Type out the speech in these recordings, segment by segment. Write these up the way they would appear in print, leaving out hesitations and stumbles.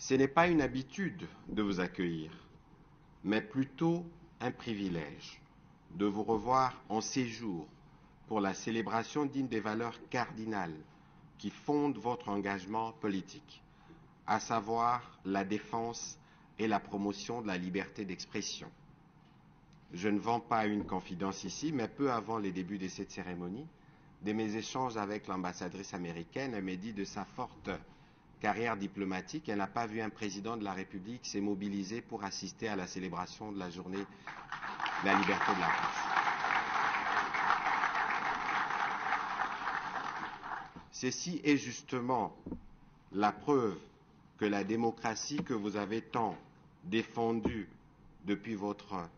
Ce n'est pas une habitude de vous accueillir, mais plutôt un privilège de vous revoir en séjour pour la célébration d'une des valeurs cardinales qui fondent votre engagement politique, à savoir la défense et la promotion de la liberté d'expression. Je ne vends pas une confidence ici, mais peu avant les débuts de cette cérémonie, de mes échanges avec l'ambassadrice américaine, elle m'a dit de sa forte carrière diplomatique, elle n'a pas vu un président de la République s'est mobilisé pour assister à la célébration de la journée de la liberté de la presse. Ceci est justement la preuve que la démocratie que vous avez tant défendue depuis votre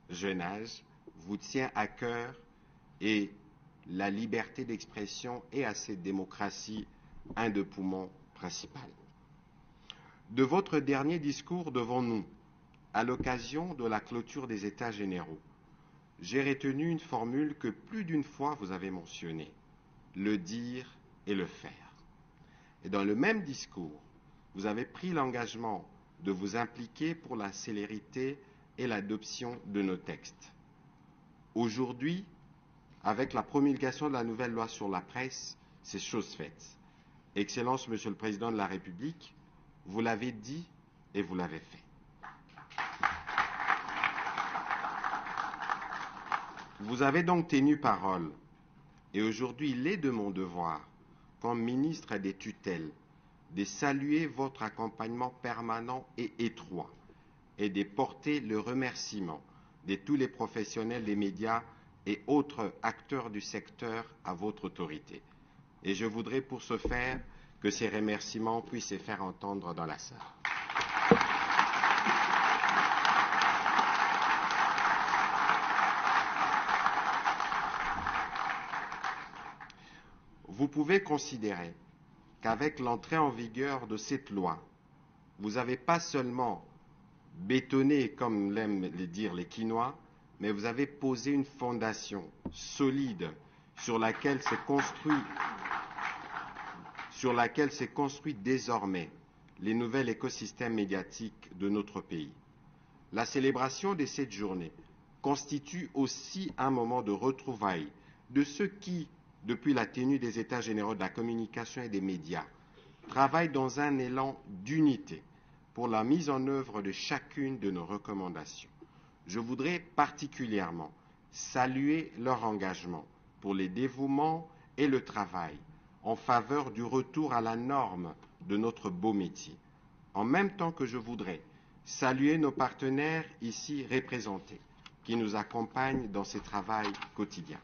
jeune âge vous tient à cœur et la liberté d'expression est à cette démocratie un des poumons principaux. De votre dernier discours devant nous, à l'occasion de la clôture des États généraux, j'ai retenu une formule que plus d'une fois vous avez mentionnée, le dire et le faire. Et dans le même discours, vous avez pris l'engagement de vous impliquer pour la célérité et l'adoption de nos textes. Aujourd'hui, avec la promulgation de la nouvelle loi sur la presse, c'est chose faite. Excellence, Monsieur le Président de la République, vous l'avez dit et vous l'avez fait. Vous avez donc tenu parole et aujourd'hui il est de mon devoir, comme ministre des tutelles, de saluer votre accompagnement permanent et étroit et de porter le remerciement de tous les professionnels des médias et autres acteurs du secteur à votre autorité. Et je voudrais pour ce faire que ces remerciements puissent se faire entendre dans la salle. Vous pouvez considérer qu'avec l'entrée en vigueur de cette loi, vous n'avez pas seulement bétonné, comme l'aiment le dire les Quinois, mais vous avez posé une fondation solide sur laquelle s'est construit désormais les nouveaux écosystèmes médiatiques de notre pays. La célébration de cette journée constitue aussi un moment de retrouvailles de ceux qui, depuis la tenue des États généraux de la communication et des médias, travaillent dans un élan d'unité pour la mise en œuvre de chacune de nos recommandations. Je voudrais particulièrement saluer leur engagement pour le dévouement et le travail en faveur du retour à la norme de notre beau métier. En même temps que je voudrais saluer nos partenaires ici représentés qui nous accompagnent dans ce travail quotidien.